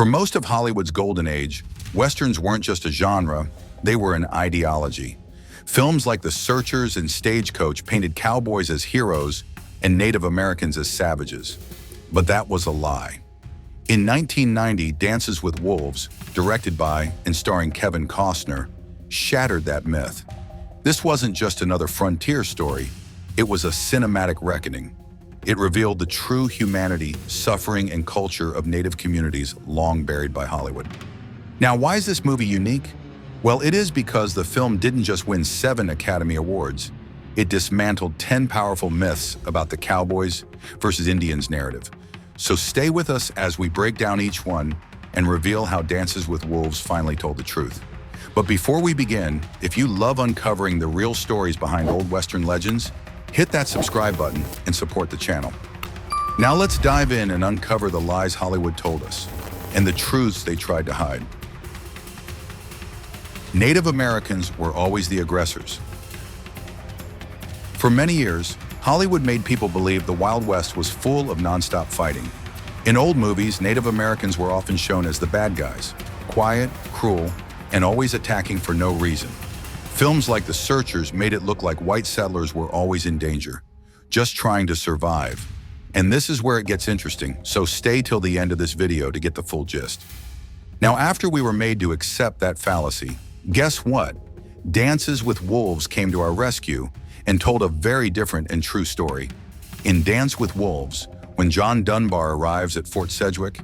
For most of Hollywood's golden age, Westerns weren't just a genre, they were an ideology. Films like The Searchers and Stagecoach painted cowboys as heroes and Native Americans as savages. But that was a lie. In 1990, Dances with Wolves, directed by and starring Kevin Costner, shattered that myth. This wasn't just another frontier story, it was a cinematic reckoning. It revealed the true humanity, suffering, and culture of Native communities long buried by Hollywood. Now, why is this movie unique? Well, it is because the film didn't just win 7 Academy Awards. It dismantled 10 powerful myths about the cowboys versus Indians narrative. So stay with us as we break down each one and reveal how Dances with Wolves finally told the truth. But before we begin, if you love uncovering the real stories behind old Western legends, hit that subscribe button and support the channel. Now let's dive in and uncover the lies Hollywood told us and the truths they tried to hide. Native Americans were always the aggressors. For many years, Hollywood made people believe the Wild West was full of nonstop fighting. In old movies, Native Americans were often shown as the bad guys, quiet, cruel, and always attacking for no reason. Films like The Searchers made it look like white settlers were always in danger, just trying to survive. And this is where it gets interesting, so stay till the end of this video to get the full gist. Now, after we were made to accept that fallacy, guess what? Dances with Wolves came to our rescue and told a very different and true story. In Dance with Wolves, when John Dunbar arrives at Fort Sedgwick,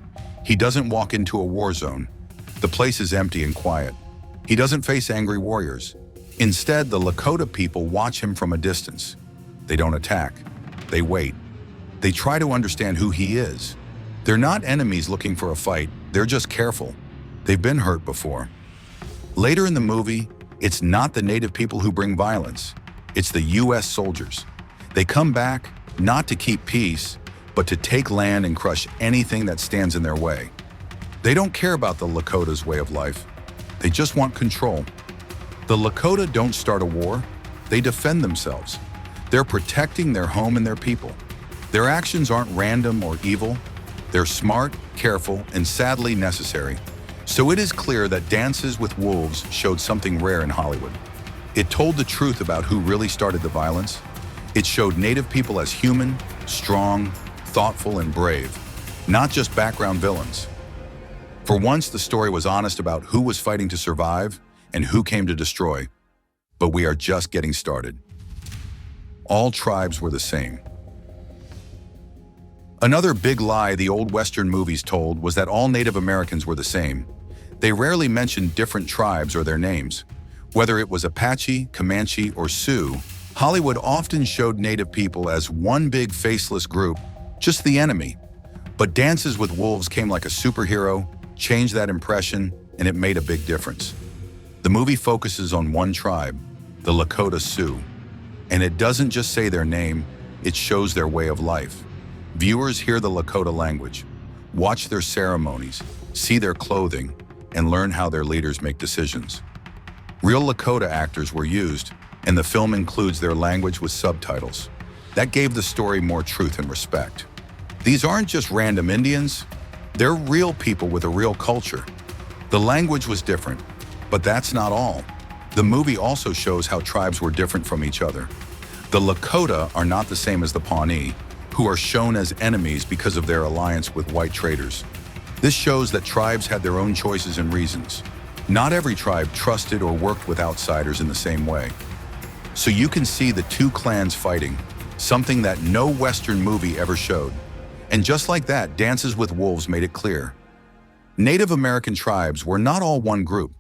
he doesn't walk into a war zone. The place is empty and quiet. He doesn't face angry warriors. Instead, the Lakota people watch him from a distance. They don't attack. They wait. They try to understand who he is. They're not enemies looking for a fight. They're just careful. They've been hurt before. Later in the movie, it's not the Native people who bring violence. It's the U.S. soldiers. They come back not to keep peace, but to take land and crush anything that stands in their way. They don't care about the Lakota's way of life. They just want control. The Lakota don't start a war. They defend themselves. They're protecting their home and their people. Their actions aren't random or evil. They're smart, careful, and sadly necessary. So it is clear that Dances with Wolves showed something rare in Hollywood. It told the truth about who really started the violence. It showed Native people as human, strong, thoughtful, and brave, not just background villains. For once, the story was honest about who was fighting to survive and who came to destroy. But we are just getting started. All tribes were the same. Another big lie the old Western movies told was that all Native Americans were the same. They rarely mentioned different tribes or their names. Whether it was Apache, Comanche, or Sioux, Hollywood often showed Native people as one big faceless group, just the enemy. But Dances with Wolves came like a superhero, changed that impression, and it made a big difference. The movie focuses on one tribe, the Lakota Sioux. And it doesn't just say their name, it shows their way of life. Viewers hear the Lakota language, watch their ceremonies, see their clothing, and learn how their leaders make decisions. Real Lakota actors were used, and the film includes their language with subtitles. That gave the story more truth and respect. These aren't just random Indians, they're real people with a real culture. The language was different, but that's not all. The movie also shows how tribes were different from each other. The Lakota are not the same as the Pawnee, who are shown as enemies because of their alliance with white traders. This shows that tribes had their own choices and reasons. Not every tribe trusted or worked with outsiders in the same way. So you can see the two clans fighting, something that no Western movie ever showed. And just like that, Dances with Wolves made it clear. Native American tribes were not all one group.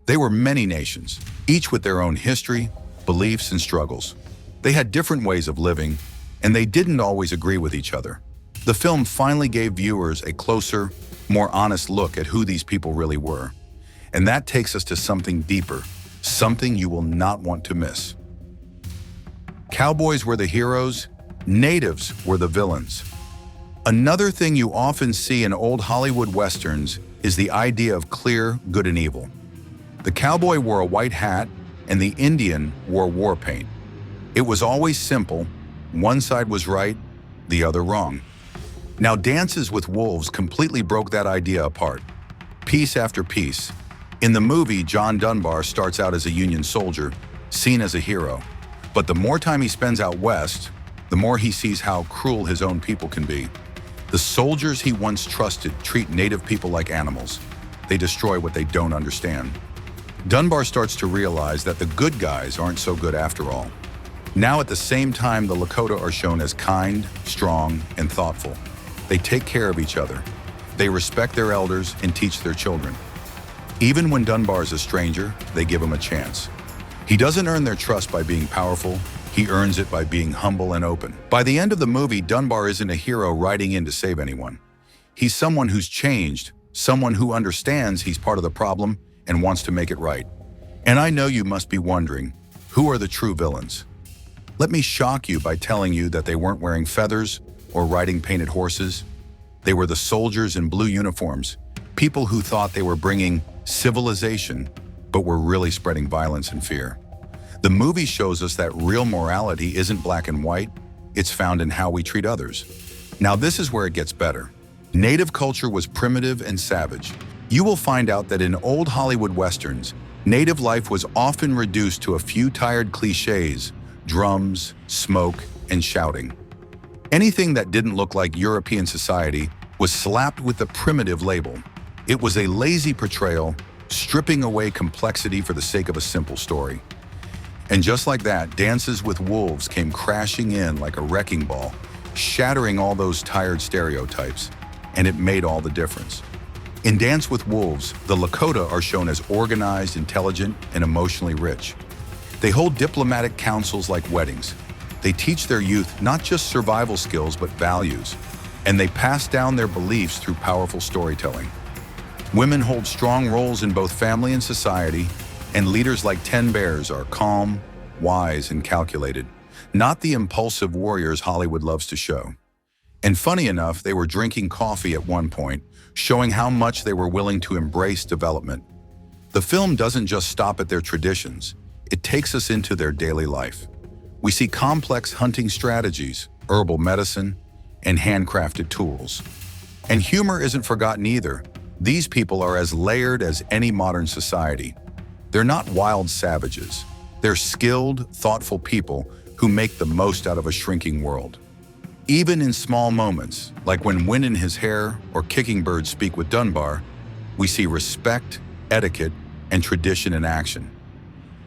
They were many nations, each with their own history, beliefs, and struggles. They had different ways of living, and they didn't always agree with each other. The film finally gave viewers a closer, more honest look at who these people really were. And that takes us to something deeper, something you will not want to miss. Cowboys were the heroes, natives were the villains. Another thing you often see in old Hollywood Westerns is the idea of clear good and evil. The cowboy wore a white hat, and the Indian wore war paint. It was always simple. One side was right, the other wrong. Now, Dances with Wolves completely broke that idea apart. piece after piece. In the movie, John Dunbar starts out as a Union soldier, seen as a hero. But the more time he spends out west, the more he sees how cruel his own people can be. The soldiers he once trusted treat native people like animals. They destroy what they don't understand. Dunbar starts to realize that the good guys aren't so good after all. Now at the same time, the Lakota are shown as kind, strong, and thoughtful. They take care of each other. They respect their elders and teach their children. Even when Dunbar is a stranger, they give him a chance. He doesn't earn their trust by being powerful. He earns it by being humble and open. By the end of the movie, Dunbar isn't a hero riding in to save anyone. He's someone who's changed, someone who understands he's part of the problem and wants to make it right. And I know you must be wondering, who are the true villains? Let me shock you by telling you that they weren't wearing feathers or riding painted horses. They were the soldiers in blue uniforms, people who thought they were bringing civilization, but were really spreading violence and fear. The movie shows us that real morality isn't black and white, it's found in how we treat others. Now this is where it gets better. Native culture was primitive and savage. You will find out that in old Hollywood westerns, native life was often reduced to a few tired cliches: drums, smoke, and shouting. Anything that didn't look like European society was slapped with the primitive label. It was a lazy portrayal, stripping away complexity for the sake of a simple story. And just like that, Dances with Wolves came crashing in like a wrecking ball, shattering all those tired stereotypes, and it made all the difference. In Dance with Wolves, the Lakota are shown as organized, intelligent, and emotionally rich. They hold diplomatic councils like weddings. They teach their youth not just survival skills, but values. And they pass down their beliefs through powerful storytelling. Women hold strong roles in both family and society, and leaders like Ten Bears are calm, wise, and calculated, not the impulsive warriors Hollywood loves to show. And funny enough, they were drinking coffee at one point, showing how much they were willing to embrace development. The film doesn't just stop at their traditions. It takes us into their daily life. We see complex hunting strategies, herbal medicine, and handcrafted tools. And humor isn't forgotten either. These people are as layered as any modern society. They're not wild savages. They're skilled, thoughtful people who make the most out of a shrinking world. Even in small moments, like when Wind in His Hair or Kicking Bird speak with Dunbar, we see respect, etiquette, and tradition in action.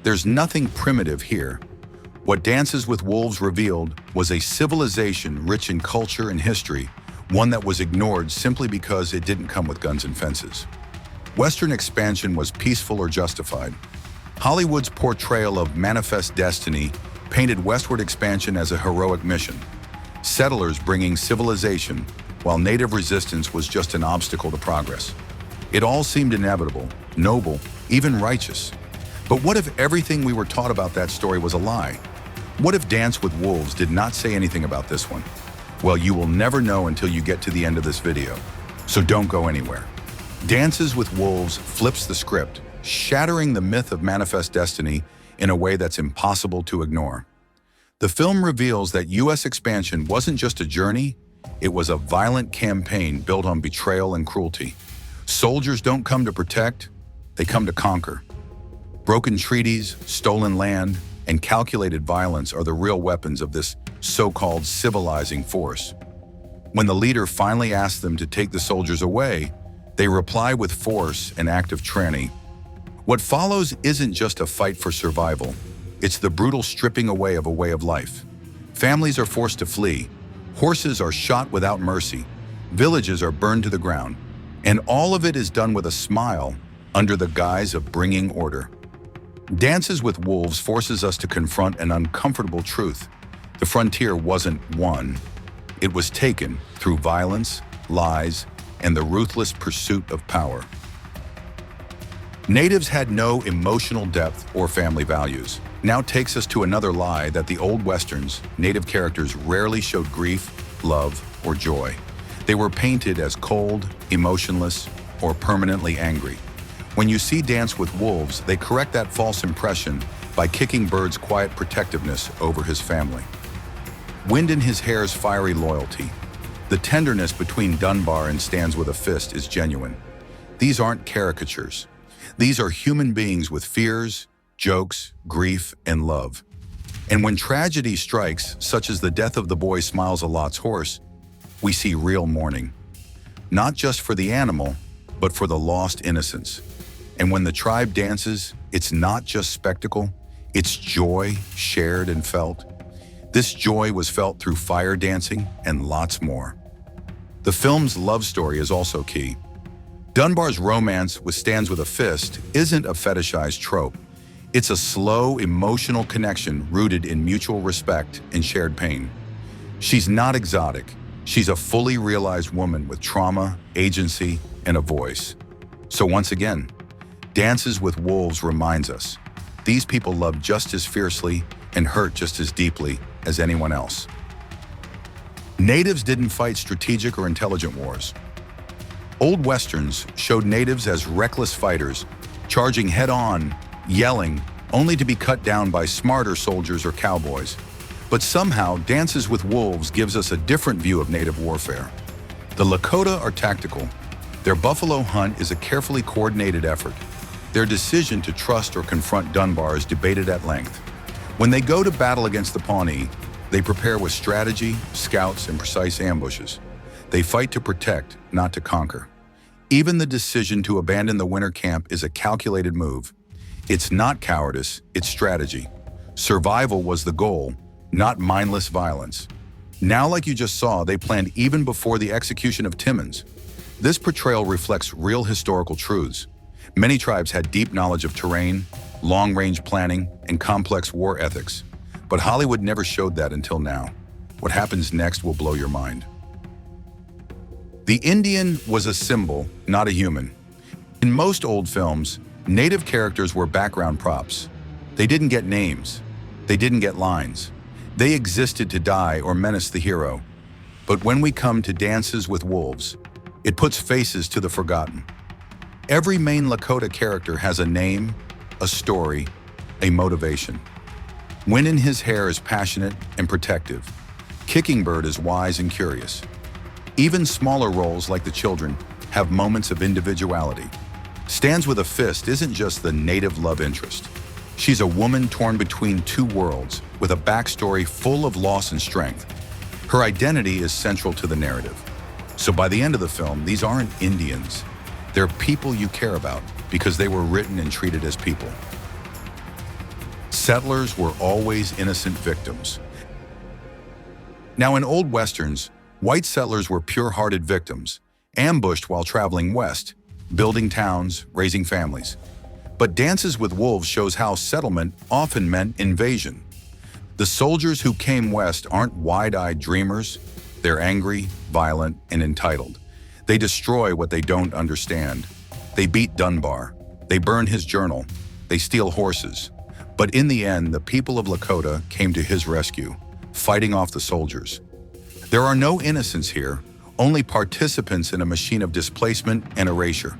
There's nothing primitive here. What Dances with Wolves revealed was a civilization rich in culture and history, one that was ignored simply because it didn't come with guns and fences. Western expansion was peaceful or justified. Hollywood's portrayal of manifest destiny painted westward expansion as a heroic mission. Settlers bringing civilization, while native resistance was just an obstacle to progress. It all seemed inevitable, noble, even righteous. But what if everything we were taught about that story was a lie? What if Dance with Wolves did not say anything about this one? Well, you will never know until you get to the end of this video, so don't go anywhere. Dances with Wolves flips the script, shattering the myth of manifest destiny in a way that's impossible to ignore. The film reveals that U.S. expansion wasn't just a journey, it was a violent campaign built on betrayal and cruelty. Soldiers don't come to protect, they come to conquer. Broken treaties, stolen land, and calculated violence are the real weapons of this so-called civilizing force. When the leader finally asks them to take the soldiers away, they reply with force and active tyranny. What follows isn't just a fight for survival, it's the brutal stripping away of a way of life. Families are forced to flee, horses are shot without mercy, villages are burned to the ground, and all of it is done with a smile under the guise of bringing order. Dances with Wolves forces us to confront an uncomfortable truth. The frontier wasn't won, it was taken through violence, lies, and the ruthless pursuit of power. Natives had no emotional depth or family values. Now takes us to another lie that the old westerns, native characters rarely showed grief, love, or joy. They were painted as cold, emotionless, or permanently angry. When you see Dance with Wolves, they correct that false impression by Kicking Bird's quiet protectiveness over his family. Wind in His Hair's fiery loyalty. The tenderness between Dunbar and Stands with a Fist is genuine. These aren't caricatures. These are human beings with fears, jokes, grief, and love. And when tragedy strikes, such as the death of the boy Smiles a Lot's horse, we see real mourning. Not just for the animal, but for the lost innocence. And when the tribe dances, it's not just spectacle, it's joy shared and felt. This joy was felt through fire dancing and lots more. The film's love story is also key. Dunbar's romance with Stands with a Fist isn't a fetishized trope. It's a slow, emotional connection rooted in mutual respect and shared pain. She's not exotic. She's a fully realized woman with trauma, agency, and a voice. So once again, Dances with Wolves reminds us, these people love just as fiercely and hurt just as deeply as anyone else. Natives didn't fight strategic or intelligent wars. Old Westerns showed natives as reckless fighters, charging head-on, yelling, only to be cut down by smarter soldiers or cowboys. But somehow, Dances with Wolves gives us a different view of native warfare. The Lakota are tactical. Their buffalo hunt is a carefully coordinated effort. Their decision to trust or confront Dunbar is debated at length. When they go to battle against the Pawnee, they prepare with strategy, scouts, and precise ambushes. They fight to protect, not to conquer. Even the decision to abandon the winter camp is a calculated move. It's not cowardice, it's strategy. Survival was the goal, not mindless violence. Now, like you just saw, they planned even before the execution of Timmins. This portrayal reflects real historical truths. Many tribes had deep knowledge of terrain, long-range planning, and complex war ethics. But Hollywood never showed that until now. What happens next will blow your mind. The Indian was a symbol, not a human. In most old films, native characters were background props. They didn't get names. They didn't get lines. They existed to die or menace the hero. But when we come to Dances with Wolves, it puts faces to the forgotten. Every main Lakota character has a name, a story, a motivation. Wind in his hair is passionate and protective. Kickingbird is wise and curious. Even smaller roles like the children have moments of individuality. Stands with a Fist isn't just the native love interest. She's a woman torn between two worlds with a backstory full of loss and strength. Her identity is central to the narrative. So by the end of the film, these aren't Indians. They're people you care about because they were written and treated as people. Settlers were always innocent victims. Now in old Westerns, white settlers were pure-hearted victims, ambushed while traveling west, building towns, raising families. But Dances with Wolves shows how settlement often meant invasion. The soldiers who came west aren't wide-eyed dreamers. They're angry, violent, and entitled. They destroy what they don't understand. They beat Dunbar. They burn his journal. They steal horses. But in the end, the people of Lakota came to his rescue, fighting off the soldiers. There are no innocents here, only participants in a machine of displacement and erasure.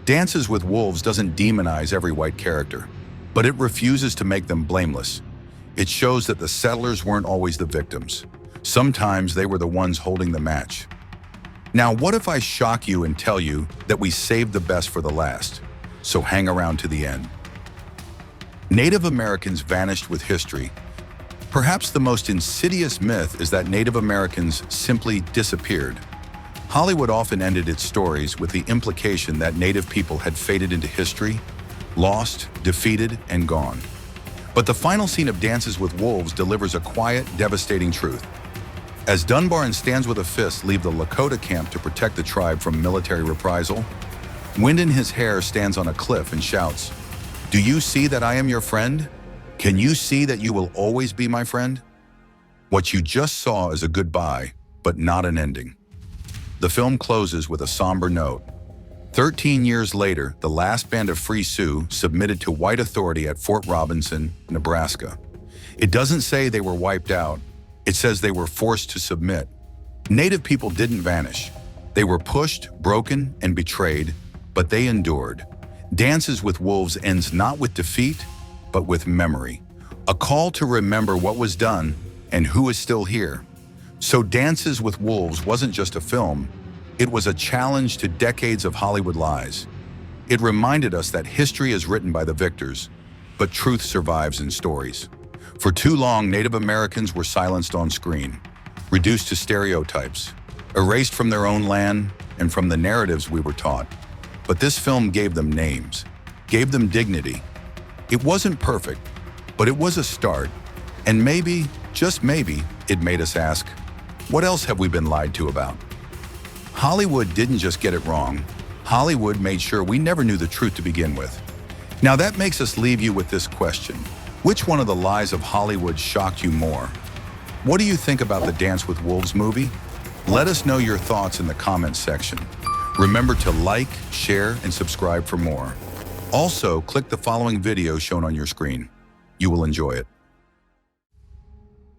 Dances with Wolves doesn't demonize every white character, but it refuses to make them blameless. It shows that the settlers weren't always the victims. Sometimes they were the ones holding the match. Now, what if I shock you and tell you that we saved the best for the last? So hang around to the end. Native Americans vanished with history. Perhaps the most insidious myth is that Native Americans simply disappeared. Hollywood often ended its stories with the implication that Native people had faded into history, lost, defeated, and gone. But the final scene of Dances with Wolves delivers a quiet, devastating truth. As Dunbar and Stands with a Fist leave the Lakota camp to protect the tribe from military reprisal, Wind in his hair stands on a cliff and shouts, "Do you see that I am your friend? Can you see that you will always be my friend?" What you just saw is a goodbye, but not an ending. The film closes with a somber note. 13 years later, the last band of Free Sioux submitted to white authority at Fort Robinson, Nebraska. It doesn't say they were wiped out. It says they were forced to submit. Native people didn't vanish. They were pushed, broken, and betrayed, but they endured. Dances with Wolves ends not with defeat, but with memory. A call to remember what was done and who is still here. So Dances with Wolves wasn't just a film, It was a challenge to decades of Hollywood lies. It reminded us that history is written by the victors, but truth survives in stories. For too long, Native Americans were silenced on screen, reduced to stereotypes, erased from their own land and from the narratives we were taught. But this film gave them names, gave them dignity. It wasn't perfect, but it was a start. And maybe, just maybe, it made us ask, what else have we been lied to about? Hollywood didn't just get it wrong. Hollywood made sure we never knew the truth to begin with. Now that makes us leave you with this question. Which one of the lies of Hollywood shocked you more? What do you think about the Dance with Wolves movie? Let us know your thoughts in the comments section. Remember to like, share, and subscribe for more. Also, click the following video shown on your screen. You will enjoy it.